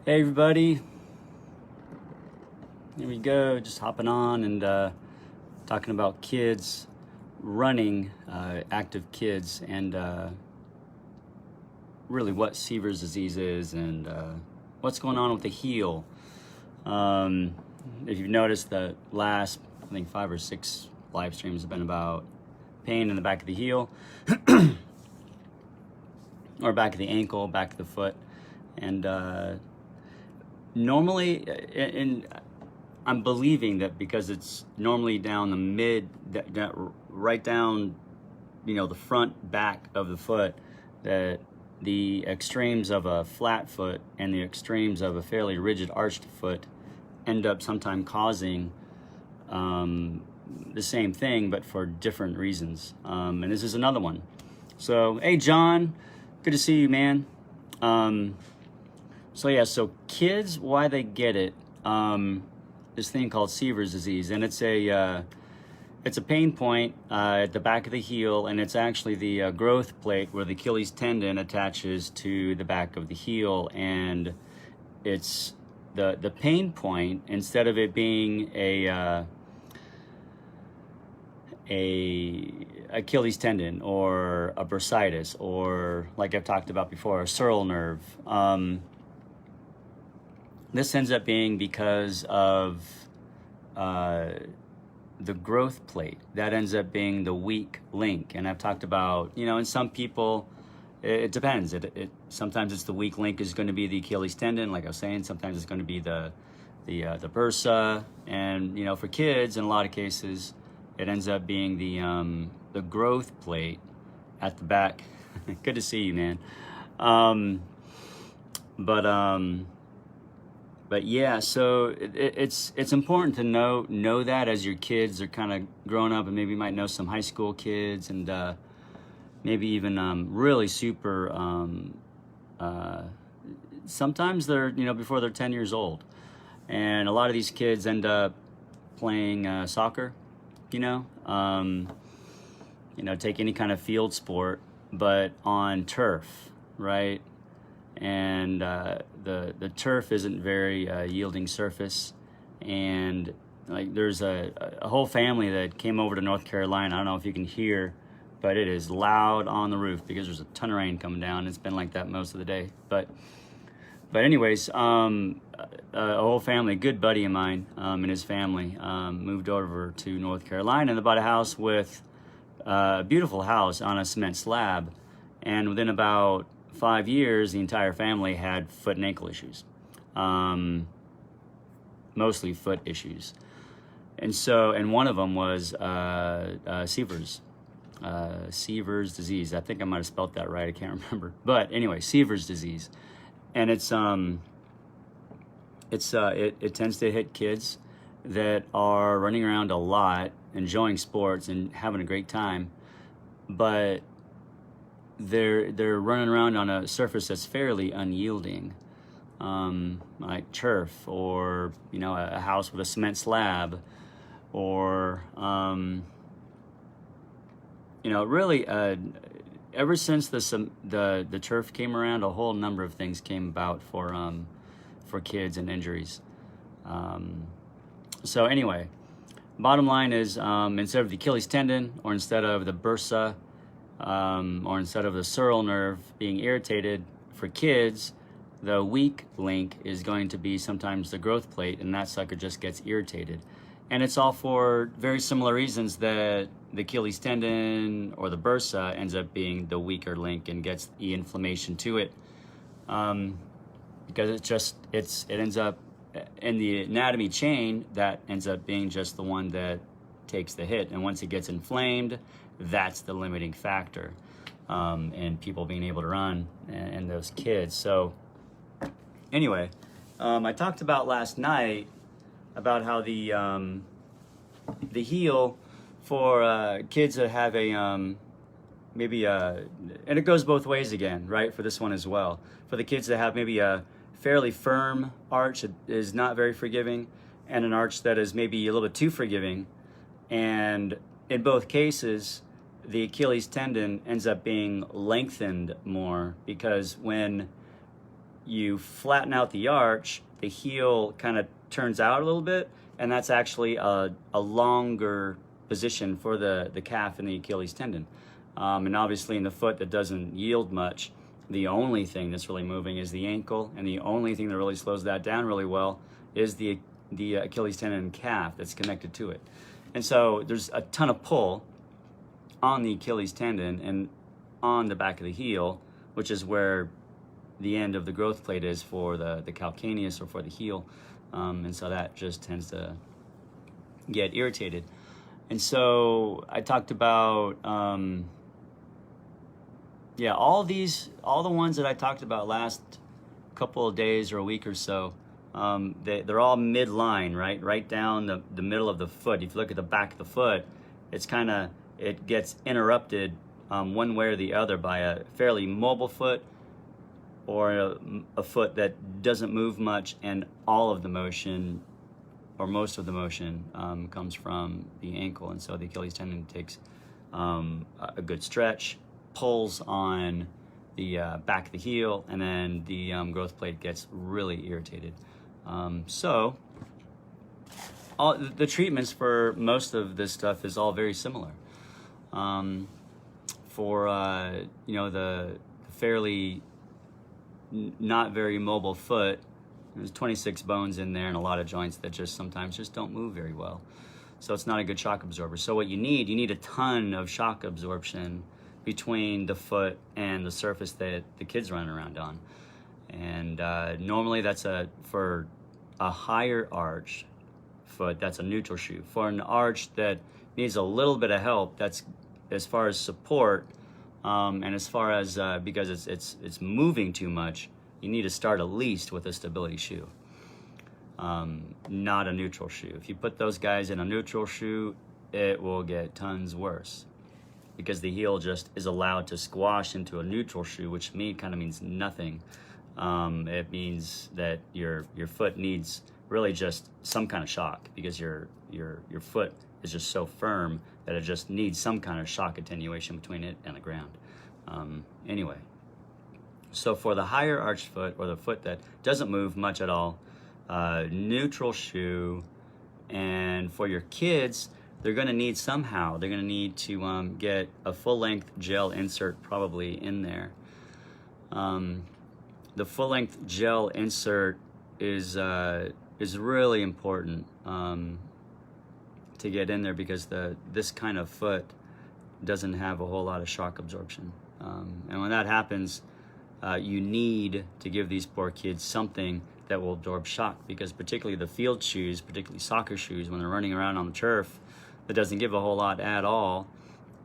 Hey everybody, here we go, just hopping on and talking about kids running, active kids, and really what Sever's disease is and what's going on with the heel. If you've noticed, the last, I think 5 or 6 live streams have been about pain in the back of the heel or back of the ankle, back of the foot, and normally, I'm believing that because it's normally down the mid, right down, the front back of the foot, that the extremes of a flat foot and the extremes of a fairly rigid arched foot end up sometime causing the same thing, but for different reasons. And this is another one. So, hey, John, good to see you, man. So kids, why they get it, this thing called Sever's disease, and it's a pain point at the back of the heel, and it's actually the growth plate where the Achilles tendon attaches to the back of the heel, and it's the pain point, instead of it being a Achilles tendon or a bursitis, or like I've talked about before, a sural nerve. This ends up being because of the growth plate. That ends up being the weak link. And I've talked about, in some people, it depends. Sometimes it's the weak link is going to be the Achilles tendon, like I was saying. Sometimes it's going to be the bursa. And, for kids, in a lot of cases, it ends up being the growth plate at the back. Good to see you, man. But yeah, so it's important to know that as your kids are kind of growing up, and maybe you might know some high school kids, and maybe even really super. Sometimes they're before they're 10 years old, and a lot of these kids end up playing soccer. Take any kind of field sport, but on turf, right? And the turf isn't very yielding surface, and like there's a whole family that came over to North Carolina. I don't know if you can hear, but it is loud on the roof because there's a ton of rain coming down. It's been like that most of the day, but anyways, a whole family, a good buddy of mine and his family moved over to North Carolina and they bought a house with a beautiful house on a cement slab, and within about 5 years, the entire family had foot and ankle issues, mostly foot issues. And one of them was Sever's disease. I think I might have spelt that right. I can't remember. But anyway, Sever's disease. And it tends to hit kids that are running around a lot, enjoying sports and having a great time, but they're running around on a surface that's fairly unyielding, like turf, or a house with a cement slab, or really ever since the turf came around, a whole number of things came about for kids and injuries. So anyway, bottom line is, instead of the Achilles tendon, or instead of the bursa, or instead of the sural nerve being irritated, for kids, the weak link is going to be sometimes the growth plate, and that sucker just gets irritated. And it's all for very similar reasons that the Achilles tendon or the bursa ends up being the weaker link and gets the inflammation to it, because it ends up in the anatomy chain, that ends up being just the one that takes the hit. And once it gets inflamed, that's the limiting factor in people being able to run, and those kids. So anyway, I talked about last night about how the heel for kids that have and it goes both ways again, right, for this one as well. For the kids that have maybe a fairly firm arch that is not very forgiving, and an arch that is maybe a little bit too forgiving, and in both cases, the Achilles tendon ends up being lengthened more, because when you flatten out the arch, the heel kind of turns out a little bit, and that's actually a longer position for the calf and the Achilles tendon. And obviously in the foot that doesn't yield much, the only thing that's really moving is the ankle, and the only thing that really slows that down really well is the Achilles tendon and calf that's connected to it. And so there's a ton of pull on the Achilles tendon and on the back of the heel, which is where the end of the growth plate is for the calcaneus or for the heel. And so that just tends to get irritated. And so I talked about, all the ones that I talked about last couple of days or a week or so, they're all midline, right down the middle of the foot. If you look at the back of the foot, it gets interrupted one way or the other by a fairly mobile foot, or a foot that doesn't move much, and all of the motion or most of the motion comes from the ankle. And so the Achilles tendon takes a good stretch, pulls on the back of the heel, and then the growth plate gets really irritated. So all the treatments for most of this stuff is all very similar. For the fairly not very mobile foot, there's 26 bones in there and a lot of joints that just sometimes just don't move very well. So it's not a good shock absorber. So what you need a ton of shock absorption between the foot and the surface that the kid's running around on. And normally that's for a higher arch foot, that's a neutral shoe. For an arch that needs a little bit of help, that's as far as support, and as far as because it's moving too much, you need to start at least with a stability shoe, not a neutral shoe. If you put those guys in a neutral shoe, it will get tons worse, because the heel just is allowed to squash into a neutral shoe, which kind of means nothing. It means that your foot needs really just some kind of shock, because your foot is just so firm that it just needs some kind of shock attenuation between it and the ground. Anyway, so for the higher arched foot, or the foot that doesn't move much at all, neutral shoe. And for your kids, they're going to need to get a full-length gel insert probably in there. The full-length gel insert is really important to get in there, because this kind of foot doesn't have a whole lot of shock absorption. And when that happens, you need to give these poor kids something that will absorb shock, because particularly the field shoes, particularly soccer shoes, when they're running around on the turf, that doesn't give a whole lot at all.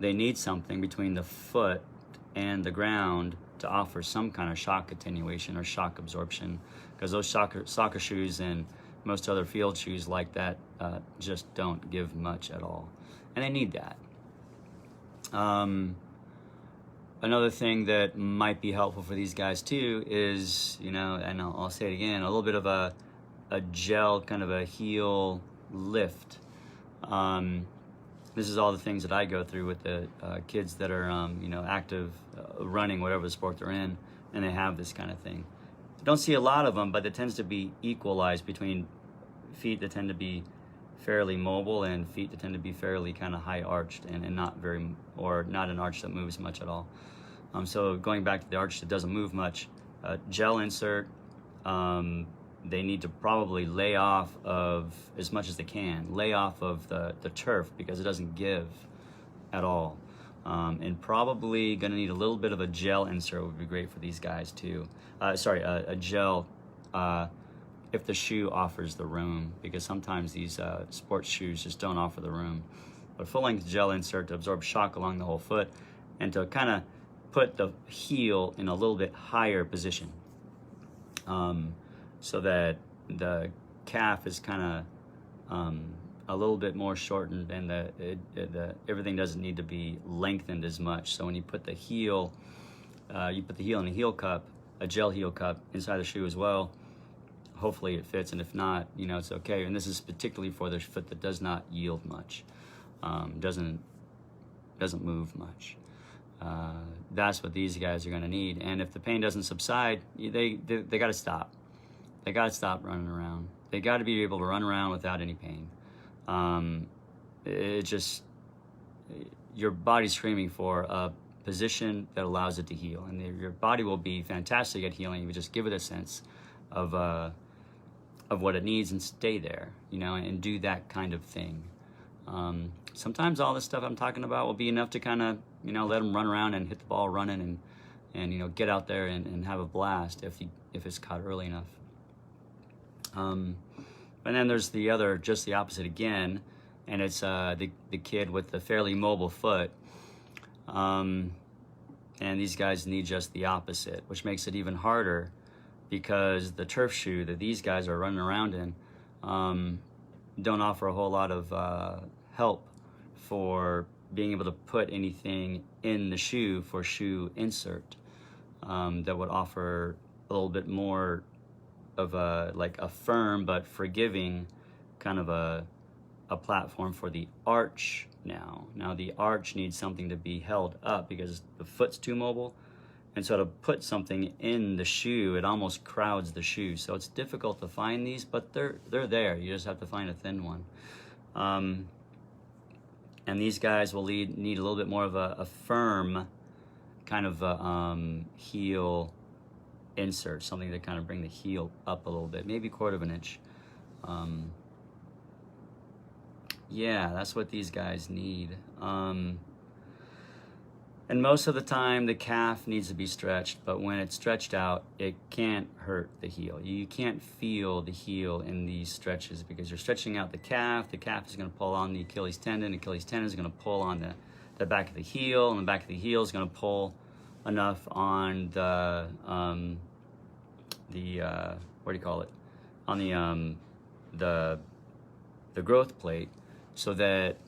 They need something between the foot and the ground to offer some kind of shock attenuation or shock absorption, because those soccer shoes and most other field shoes like that just don't give much at all, and they need that. Another thing that might be helpful for these guys too is, and I'll say it again, a little bit of a gel, kind of a heel lift. This is all the things that I go through with the kids that are, active, running, whatever the sport they're in, and they have this kind of thing. Don't see a lot of them, but it tends to be equalized between feet that tend to be fairly mobile and feet that tend to be fairly kind of high arched and not an arch that moves much at all. So going back to the arch that doesn't move much, gel insert, they need to probably lay off of, as much as they can, lay off of the turf, because it doesn't give at all. And probably going to need a little bit of a gel insert would be great for these guys too. A gel, if the shoe offers the room, because sometimes these sports shoes just don't offer the room. But a full-length gel insert to absorb shock along the whole foot, and to kind of put the heel in a little bit higher position, so that the calf is kind of a little bit more shortened, and everything doesn't need to be lengthened as much. So when you put the heel, you put the heel in a heel cup, a gel heel cup inside the shoe as well. Hopefully it fits, and if not, it's okay. And this is particularly for the foot that does not yield much, doesn't move much. That's what these guys are going to need. And if the pain doesn't subside, they got to stop. They got to stop running around. They got to be able to run around without any pain. It just, your body's screaming for a position that allows it to heal, and your body will be fantastic at healing if you just give it a sense of what it needs and stay there, and do that kind of thing. Sometimes all this stuff I'm talking about will be enough to kind of, let them run around and hit the ball running and get out there and have a blast if it's caught early enough. And then there's just the opposite again, and it's the kid with the fairly mobile foot. And these guys need just the opposite, which makes it even harder because the turf shoe that these guys are running around in don't offer a whole lot of help for being able to put anything in the shoe for shoe insert that would offer a little bit more of a firm but forgiving kind of a platform for the arch now. Now the arch needs something to be held up because the foot's too mobile, and so to put something in the shoe, it almost crowds the shoe. So it's difficult to find these, but they're there. You just have to find a thin one. And these guys will need a little bit more of a firm kind of heel insert, something to kind of bring the heel up a little bit, maybe 1/4 of an inch. Yeah, that's what these guys need. And most of the time, the calf needs to be stretched, but when it's stretched out, it can't hurt the heel. You can't feel the heel in these stretches because you're stretching out the calf. The calf is going to pull on the Achilles tendon. The Achilles tendon is going to pull on the back of the heel, and the back of the heel is going to pull enough on the what do you call it? On the growth plate, so that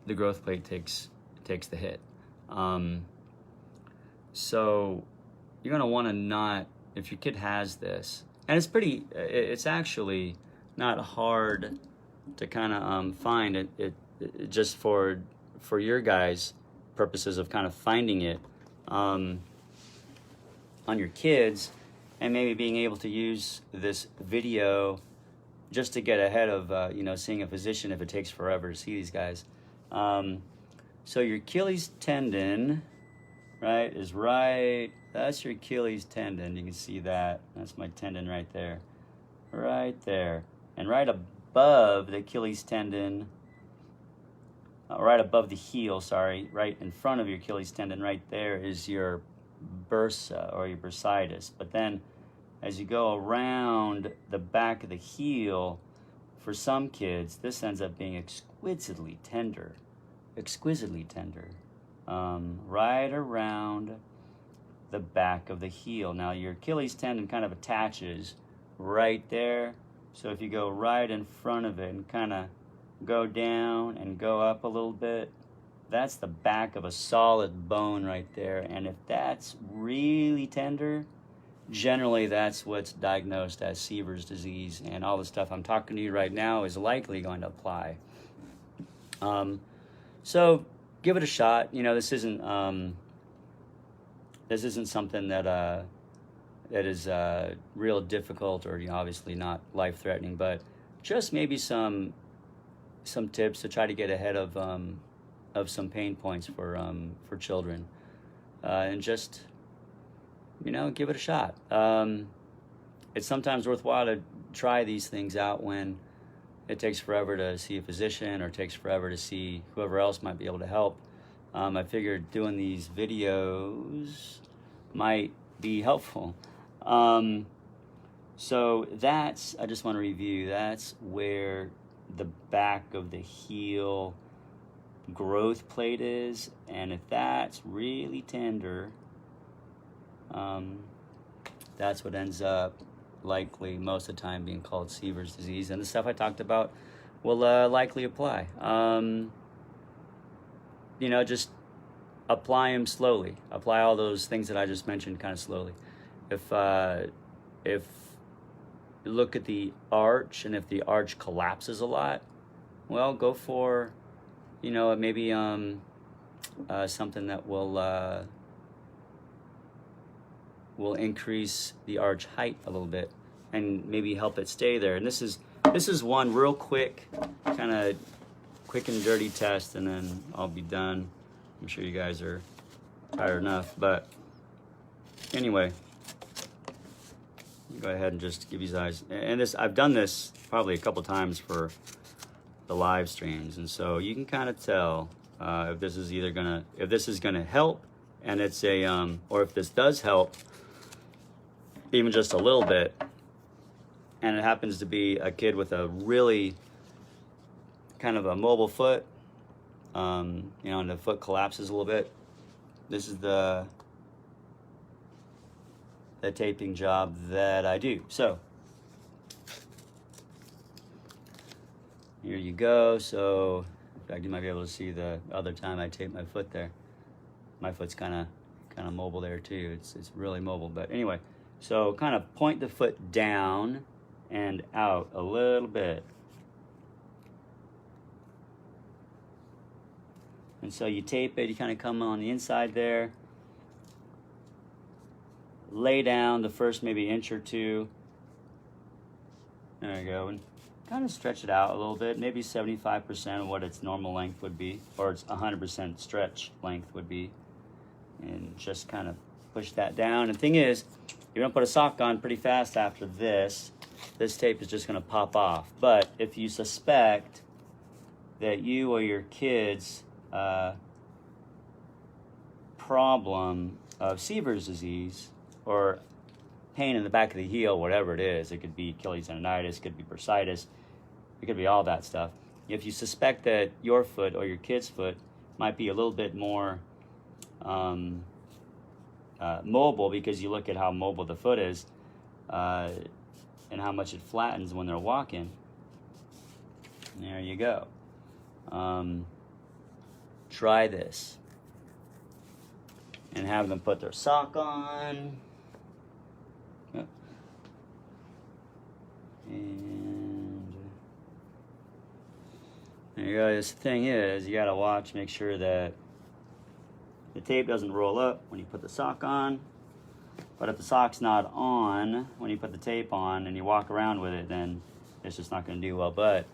the growth plate takes the hit. So you're going to want to not, if your kid has this, and it's actually not hard to kind of find it just for your guys' purposes of kind of finding it on your kids, and maybe being able to use this video just to get ahead of seeing a physician if it takes forever to see these guys. So your Achilles tendon, right, is that's your Achilles tendon. You can see that. That's my tendon right there. Right there. And right above the Achilles tendon, right above the heel, right in front of your Achilles tendon right there is your bursa or your bursitis. But then as you go around the back of the heel, for some kids, this ends up being exquisitely tender, right around the back of the heel. Now your Achilles tendon kind of attaches right there, so if you go right in front of it and kind of go down and go up a little bit, that's the back of a solid bone right there. And if that's really tender, generally that's what's diagnosed as Sever's disease, and all the stuff I'm talking to you right now is likely going to apply. So give it a shot. This isn't something that is real difficult or obviously not life-threatening, but just maybe some tips to try to get ahead of some pain points for children, and just give it a shot. It's sometimes worthwhile to try these things out when it takes forever to see a physician or takes forever to see whoever else might be able to help. I figured doing these videos might be helpful. So I just want to review, that's where the back of the heel growth plate is, and if that's really tender, that's what ends up likely most of the time being called Sever's disease, and the stuff I talked about will likely apply. Just apply them slowly. Apply all those things that I just mentioned kind of slowly. If you look at the arch, and if the arch collapses a lot, well, go for maybe something that will will increase the arch height a little bit and maybe help it stay there. And this is one real quick, kind of quick and dirty test, and then I'll be done. I'm sure you guys are tired enough, but anyway, go ahead and just give these eyes. And this, I've done this probably a couple times for the live streams, and so you can kind of tell if this is gonna help, and it's or if this does help, even just a little bit, and it happens to be a kid with a really kind of a mobile foot, and the foot collapses a little bit. This is the taping job that I do. So here you go. So in fact, you might be able to see the other time I taped my foot there. My foot's kind of mobile there too. It's really mobile. But anyway, so kind of point the foot down and out a little bit. And so you tape it, you kind of come on the inside there. Lay down the first maybe inch or two. There you go. And kind of stretch it out a little bit, maybe 75% of what its normal length would be, or its 100% stretch length would be. And just kind of push that down. And the thing is, you're gonna put a sock on pretty fast after this. This tape is just gonna pop off. But if you suspect that you or your kids problem of Sever's disease, or pain in the back of the heel, whatever it is. It could be Achilles tendonitis, it could be bursitis, it could be all that stuff. If you suspect that your foot or your kid's foot might be a little bit more mobile, because you look at how mobile the foot is and how much it flattens when they're walking, there you go. Try this and have them put their sock on. And there you go. This thing is, you gotta watch, make sure that the tape doesn't roll up when you put the sock on. But if the sock's not on when you put the tape on and you walk around with it, then it's just not gonna do well. But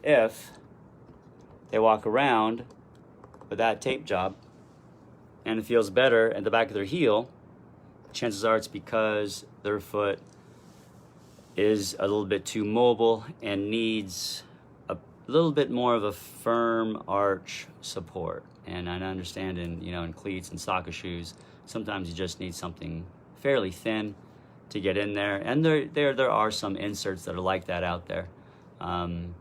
if they walk around with that tape job and it feels better at the back of their heel, chances are it's because their foot is a little bit too mobile and needs a little bit more of a firm arch support. And I understand in cleats and soccer shoes, sometimes you just need something fairly thin to get in there. And there are some inserts that are like that out there, and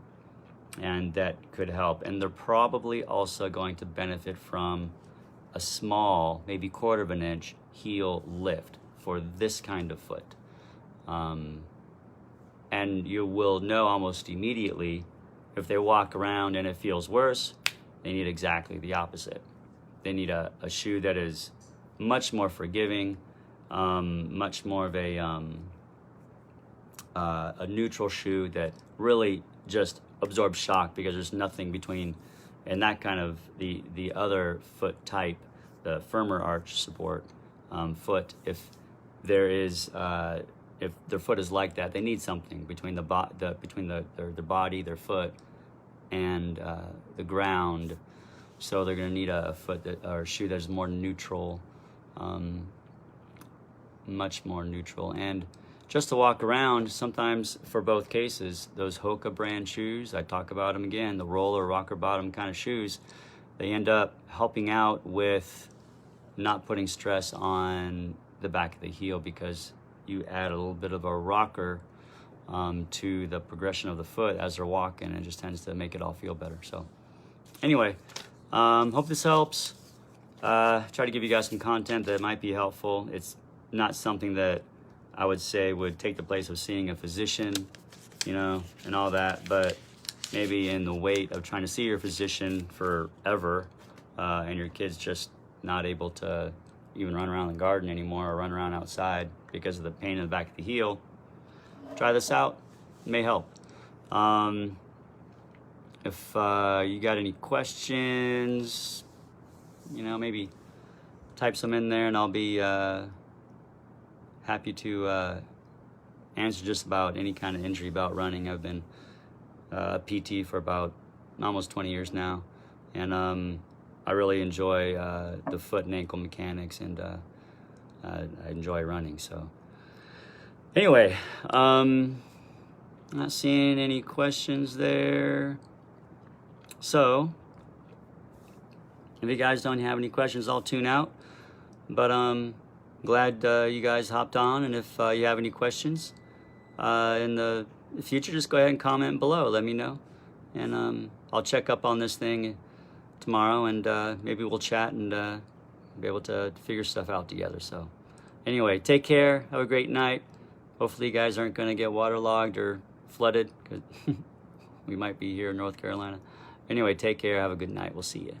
that could help. And they're probably also going to benefit from a small, maybe quarter of an inch heel lift for this kind of foot. And you will know almost immediately if they walk around and it feels worse, they need exactly the opposite. They need a shoe that is much more forgiving, much more of a neutral shoe that really just absorbs shock, because there's nothing between, and that kind of the other foot type, the firmer arch support foot, if there is if their foot is like that, they need something between their body, their foot, and the ground. So they're going to need a foot or a shoe that's more neutral, much more neutral. And just to walk around, sometimes for both cases, those Hoka brand shoes, I talk about them again, the roller, rocker bottom kind of shoes, they end up helping out with not putting stress on the back of the heel, because you add a little bit of a rocker to the progression of the foot as they're walking, and it just tends to make it all feel better. So anyway, hope this helps. Try to give you guys some content that might be helpful. It's not something that I would say would take the place of seeing a physician, and all that, but maybe in the wait of trying to see your physician forever, and your kid's just not able to even run around the garden anymore or run around outside because of the pain in the back of the heel, try this out. It may help. If you got any questions, maybe type some in there, and I'll be happy to answer just about any kind of injury about running. I've been a PT for about almost 20 years now, and I really enjoy the foot and ankle mechanics, and I enjoy running. So anyway, not seeing any questions there. So if you guys don't have any questions, I'll tune out. But glad you guys hopped on, and if you have any questions in the future, just go ahead and comment below. Let me know, and I'll check up on this thing tomorrow, and maybe we'll chat and be able to figure stuff out together. So anyway, take care. Have a great night. Hopefully you guys aren't going to get waterlogged or flooded, because we might be here in North Carolina. Anyway, take care. Have a good night. We'll see you.